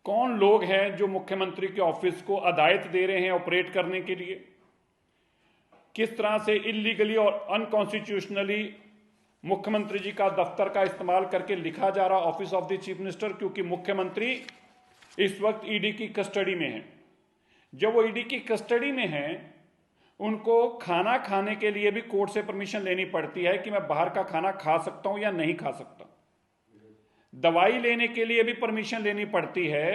कौन लोग हैं जो मुख्यमंत्री के ऑफिस को अदायत दे रहे हैं ऑपरेट करने के लिए, किस तरह से इलीगली और अनकॉन्स्टिट्यूशनली मुख्यमंत्री जी का दफ्तर का इस्तेमाल करके लिखा जा रहा office of the chief minister, क्योंकि मुख्यमंत्री इस वक्त ईडी की कस्टडी में है। जब वो ईडी की कस्टडी में है, उनको खाना खाने के लिए भी कोर्ट से परमिशन लेनी पड़ती है कि मैं बाहर का खाना खा सकता हूं या नहीं खा सकता। दवाई लेने के लिए भी परमिशन लेनी पड़ती है।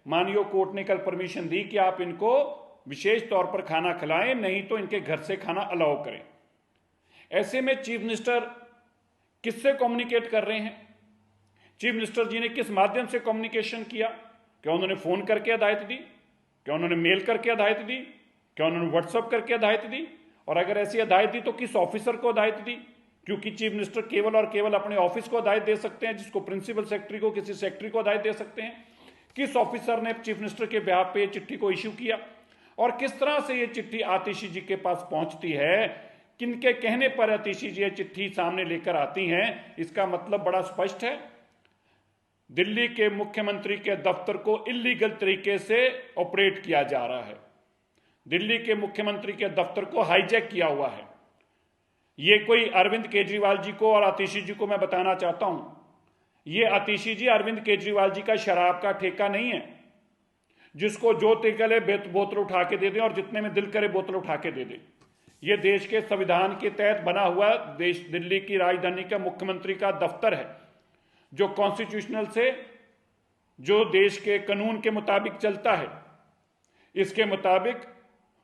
मानियो कोर्ट ने कल परमिशन दी कि आप इनको विशेष तौर पर खाना खिलाएं, नहीं तो इनके घर से खाना अलाउ करें। ऐसे में चीफ मिनिस्टर किससे कम्युनिकेट कर रहे हैं? चीफ मिनिस्टर जी ने किस माध्यम से कम्युनिकेशन किया? क्या उन्होंने फोन करके हदायत दी? क्या उन्होंने मेल करके हदायत दी? क्या उन्होंने व्हाट्सएप करके हदायत दी? और अगर ऐसी हदायत दी तो किस ऑफिसर को हदायत दी? क्योंकि चीफ मिनिस्टर केवल और केवल अपने ऑफिस को हदायत दे सकते हैं, जिसको प्रिंसिपल सेक्रेटरी को, किसी सेक्रेटरी को हदायत दे सकते हैं। किस ऑफिसर ने चीफ मिनिस्टर के बिहाफ पे चिट्ठी को इश्यू किया और किस तरह से ये चिट्ठी आतिशी जी के पास पहुंचती है, किनके कहने पर आतिशी जी ये चिट्ठी सामने लेकर आती हैं? इसका मतलब बड़ा स्पष्ट है। दिल्ली के मुख्यमंत्री के दफ्तर को इलीगल तरीके से ऑपरेट किया जा रहा है। दिल्ली के मुख्यमंत्री के दफ्तर को हाईजैक किया हुआ है। ये कोई अरविंद केजरीवाल जी को और आतिशी जी को मैं बताना चाहता हूं, ये आतिशी जी अरविंद केजरीवाल जी का शराब का ठेका नहीं है, जिसको जो दिल करे बोतल उठा के दे दें और जितने में दिल करे बोतल उठा के दे दें। ये देश के संविधान के तहत बना हुआ देश, दिल्ली की राजधानी का मुख्यमंत्री का दफ्तर है, जो कॉन्स्टिट्यूशनल से, जो देश के कानून के मुताबिक चलता है। इसके मुताबिक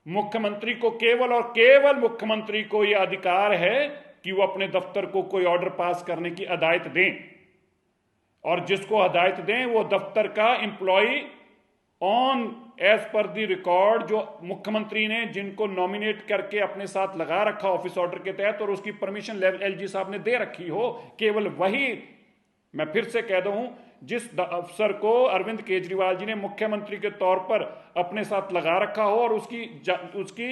मुख्यमंत्री को केवल और केवल मुख्यमंत्री को यह अधिकार है कि वो अपने दफ्तर को कोई ऑर्डर पास करने की हदायत दें, और जिसको हदायत दें वो दफ्तर का एम्प्लॉय ऑन एज पर द रिकॉर्ड, जो मुख्यमंत्री ने जिनको नॉमिनेट करके अपने साथ लगा रखा ऑफिस ऑर्डर के तहत और उसकी परमिशन एलजी साहब ने दे रखी हो, केवल वही, मैं फिर से कह दूं, जिस अफसर को अरविंद केजरीवाल जी ने मुख्यमंत्री के तौर पर अपने साथ लगा रखा हो और उसकी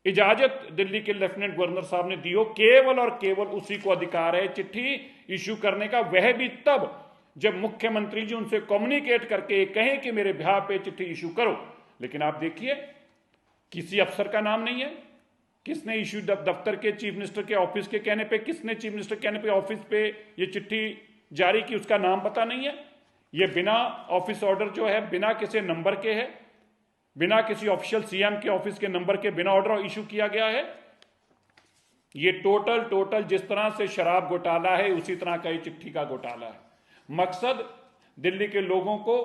इजाजत दिल्ली के लेफ्टिनेंट गवर्नर साहब ने दी हो, केवल और केवल उसी को अधिकार है चिट्ठी इश्यू करने का। वह भी तब जब मुख्यमंत्री जी उनसे कम्युनिकेट करके कहें कि मेरे बिहाफ पे चिट्ठी इश्यू करो। लेकिन आप देखिए, किसी अफसर का नाम नहीं है। किसने इश्यू, दफ्तर के चीफ मिनिस्टर के ऑफिस के कहने पे, किसने चीफ मिनिस्टर कहने पे ऑफिस पे ये चिट्ठी जारी की, उसका नाम पता नहीं है। ये बिना ऑफिस ऑर्डर जो है, बिना किसी नंबर के है, बिना किसी ऑफिशियल सीएम के ऑफिस के नंबर के बिना ऑर्डर इशू किया गया है। ये टोटल जिस तरह से शराब घोटाला है, उसी तरह का ये चिट्ठी का घोटाला है। मकसद दिल्ली के लोगों को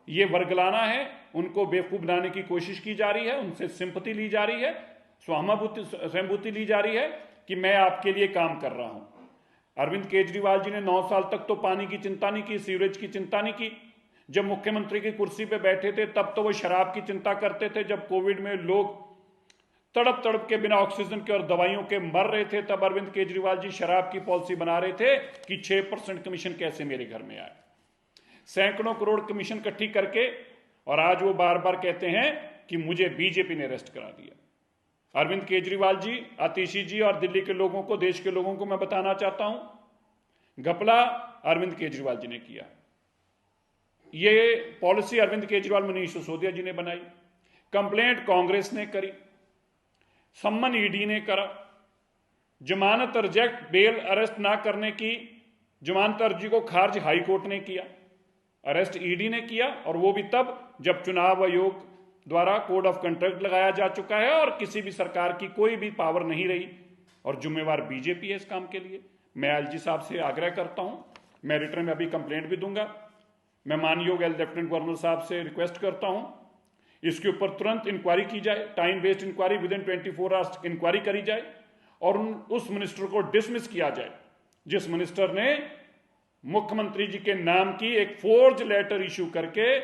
ये वर्गलाना है, उनको बेवकूफ बनाने की कोशिश की जा रही है, उनसे सिंपैथी ली जा रही है, सहानुभूति ली जा रही है कि मैं आपके लिए काम कर रहा हूं। अरविंद केजरीवाल जी ने 9 साल तक तो पानी की चिंता नहीं की, सीवरेज की चिंता नहीं की। जब मुख्यमंत्री की कुर्सी पे बैठे थे तब तो वो शराब की चिंता करते थे। जब कोविड में लोग तड़प तड़प के बिना ऑक्सीजन के और दवाइयों के मर रहे थे, तब अरविंद केजरीवाल जी शराब की पॉलिसी बना रहे थे कि 6% कमीशन कैसे मेरे घर में आए। सैकड़ों करोड़ कमीशन इकट्ठी करके, और आज वो बार बार कहते हैं कि मुझे बीजेपी ने अरेस्ट करा दिया। अरविंद केजरीवाल जी, आतिशी जी और दिल्ली के लोगों को, देश के लोगों को मैं बताना चाहता हूं, घपला अरविंद केजरीवाल जी ने किया। ये पॉलिसी अरविंद केजरीवाल, मनीष सिसोदिया जी ने बनाई, कंप्लेंट कांग्रेस ने करी, सम्मन ईडी ने करा, जमानत रिजेक्ट, बेल अरेस्ट ना करने की जमानत अर्जी को खारिज हाई कोर्ट ने किया, अरेस्ट ईडी ने किया, और वो भी तब जब चुनाव आयोग द्वारा कोड ऑफ कंडक्ट लगाया जा चुका है और किसी भी सरकार की कोई भी पावर नहीं रही, और जिम्मेवार बीजेपी है इस काम के लिए। मैं एलजी साहब से आग्रह करता हूं, मैं रिटर्न में अभी कंप्लेंट भी दूंगा, मैं मानयोग लेफ्टिनेंट गवर्नर साहब से रिक्वेस्ट करता हूं, इसके ऊपर तुरंत इंक्वायरी की जाए, time based inquiry, within 24 hours inquiry करी जाए, और उस मिनिस्टर को डिसमिस किया जाए जिस मिनिस्टर ने मुख्यमंत्री जी के नाम की एक फोर्ज लेटर इश्यू करके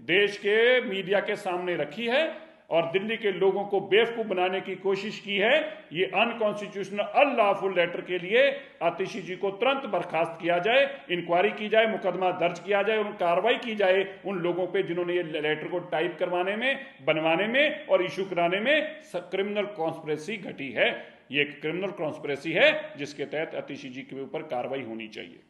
देश के मीडिया के सामने रखी है और दिल्ली के लोगों को बेवकूफ बनाने की कोशिश की है। ये अनकॉन्स्टिट्यूशनल, अनलॉफुल लेटर के लिए आतिशी जी को तुरंत बर्खास्त किया जाए, इंक्वायरी की जाए, मुकदमा दर्ज किया जाए और कार्रवाई की जाए उन लोगों पे जिन्होंने ये लेटर को टाइप करवाने में, बनवाने में और इशू कराने में क्रिमिनल कॉन्स्पिरेसी घटी है। ये एक क्रिमिनल कॉन्स्पिरेसी है जिसके तहत आतिशी जी के ऊपर कार्रवाई होनी चाहिए।